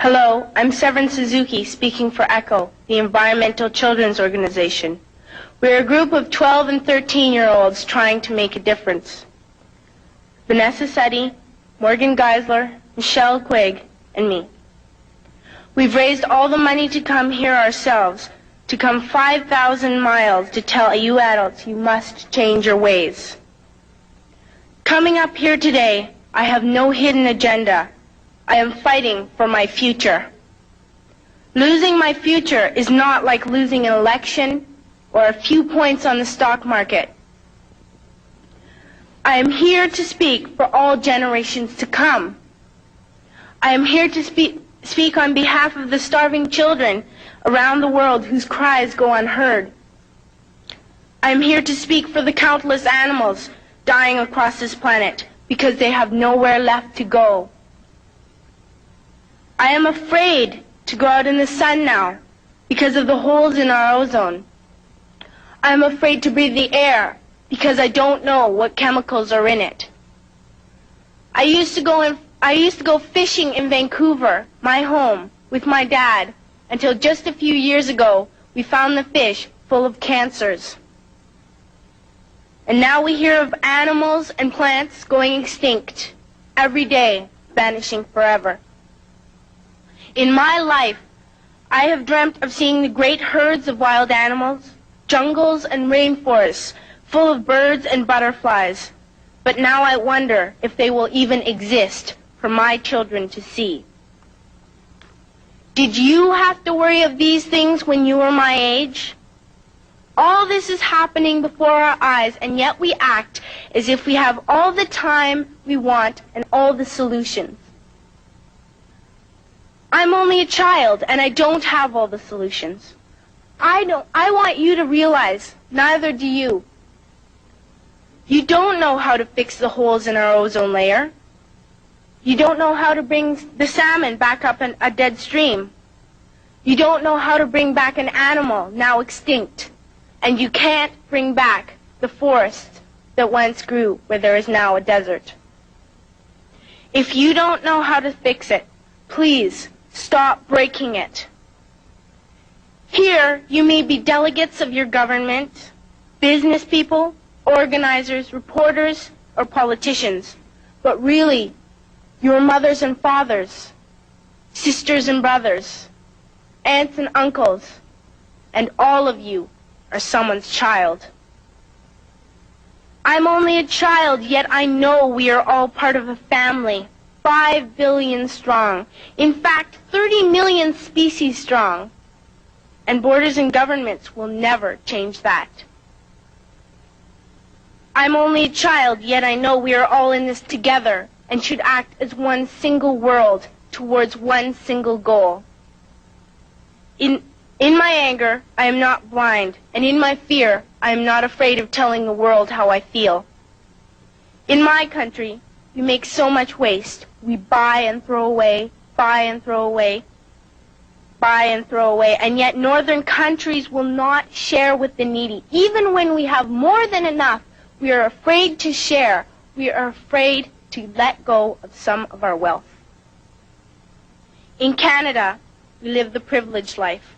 Hello, I'm Severn Suzuki speaking for ECHO, the Environmental Children's Organization. We're a group of 12 and 13-year-olds trying to make a difference. Vanessa Setti, Morgan Geisler, Michelle Quigg, and me. We've raised all the money to come here ourselves, to come 5,000 miles to tell you adults you must change your ways. Coming up here today, I have no hidden agenda. I am fighting for my future. Losing my future is not like losing an election or a few points on the stock market. I am here to speak for all generations to come. I am here to speak on behalf of the starving children around the world whose cries go unheard. I am here to speak for the countless animals dying across this planet because they have nowhere left to go. I am afraid to go out in the sun now because of the holes in our ozone. I am afraid to breathe the air because I don't know what chemicals are in it. I used to go fishing in Vancouver, my home, with my dad, until just a few years ago we found the fish full of cancers. And now we hear of animals and plants going extinct, every day vanishing forever. In my life, I have dreamt of seeing the great herds of wild animals, jungles and rainforests full of birds and butterflies. But now I wonder if they will even exist for my children to see. Did you have to worry of these things when you were my age? All this is happening before our eyes, and yet we act as if we have all the time we want and all the solutions. I'm only a child, and I don't have all the solutions. I want you to realize, neither do you. You don't know how to fix the holes in our ozone layer. You don't know how to bring the salmon back up a dead stream. You don't know how to bring back an animal now extinct. And you can't bring back the forest that once grew where there is now a desert. If you don't know how to fix it, please stop breaking it. Here, you may be delegates of your government, business people, organizers, reporters, or politicians, but really, your mothers and fathers, sisters and brothers, aunts and uncles, and all of you are someone's child. I'm only a child, yet I know we are all part of a family, 5 billion strong. In fact, 30 million species strong. And borders and governments will never change that. I'm only a child, yet I know we are all in this together and should act as one single world towards one single goal. In my anger, I am not blind, and in my fear, I am not afraid of telling the world how I feel. In my country, we make so much waste. We buy and throw away, buy and throw away, buy and throw away, and yet northern countries will not share with the needy. Even when we have more than enough, we are afraid to share. We are afraid to let go of some of our wealth. In Canada, we live the privileged life,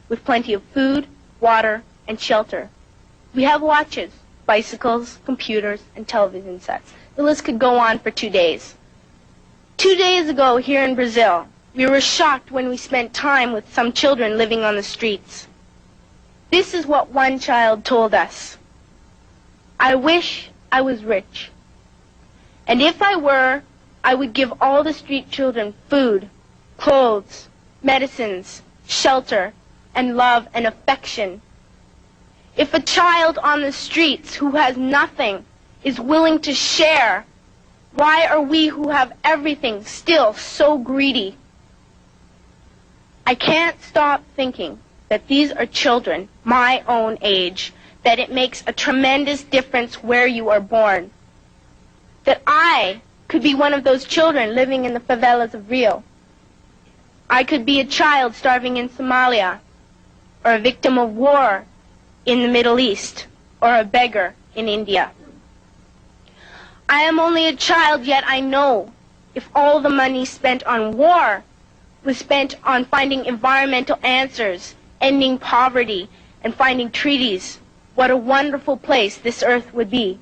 with plenty of food, water, and shelter. We have watches, bicycles, computers, and television sets. The list could go on for 2 days. 2 days ago, here in Brazil, we were shocked when we spent time with some children living on the streets. This is what one child told us. I wish I was rich. And if I were, I would give all the street children food, clothes, medicines, shelter, and love and affection. If a child on the streets who has nothing is willing to share, why are we who have everything still so greedy? I can't stop thinking that these are children my own age, that it makes a tremendous difference where you are born. That I could be one of those children living in the favelas of Rio. I could be a child starving in Somalia, or a victim of war in the Middle East, or a beggar in India. I am only a child, yet I know if all the money spent on war was spent on finding environmental answers, ending poverty, and finding treaties, what a wonderful place this earth would be.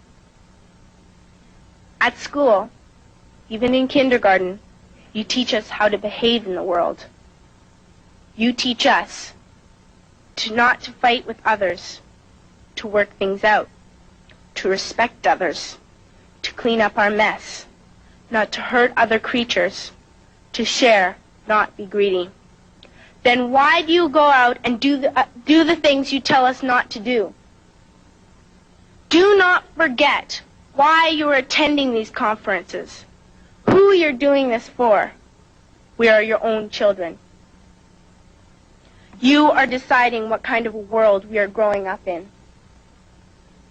At school, even in kindergarten, you teach us how to behave in the world. You teach us not to fight with others, to work things out, to respect others, to clean up our mess, not to hurt other creatures, to share, not be greedy. Then why do you go out and do the things you tell us not to do? Do not forget why you are attending these conferences, who you're doing this for. We are your own children. You are deciding what kind of a world we are growing up in.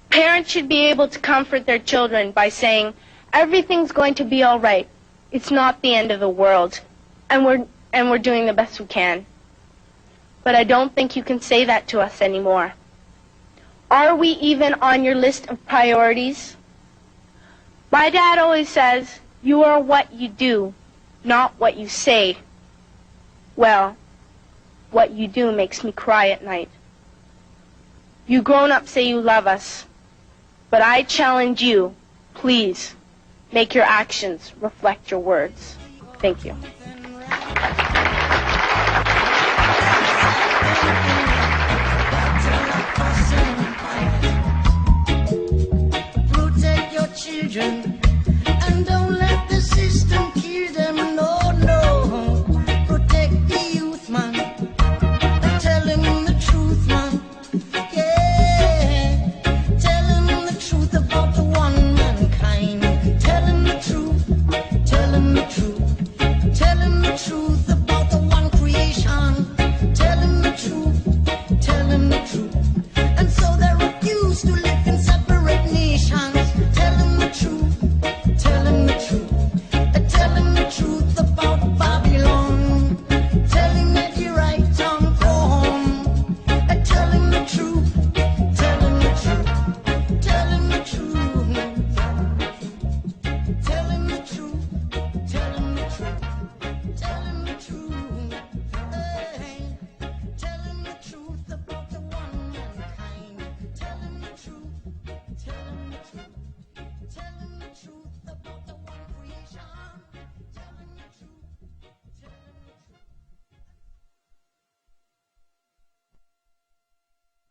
Parents should be able to comfort their children by saying, everything's going to be all right. It's not the end of the world, and we're doing the best we can. But I don't think you can say that to us anymore. Are we even on your list of priorities? My dad always says, you are what you do, not what you say. Well, what you do makes me cry at night. You grown-ups say you love us, but I challenge you, please, make your actions reflect your words. Thank you.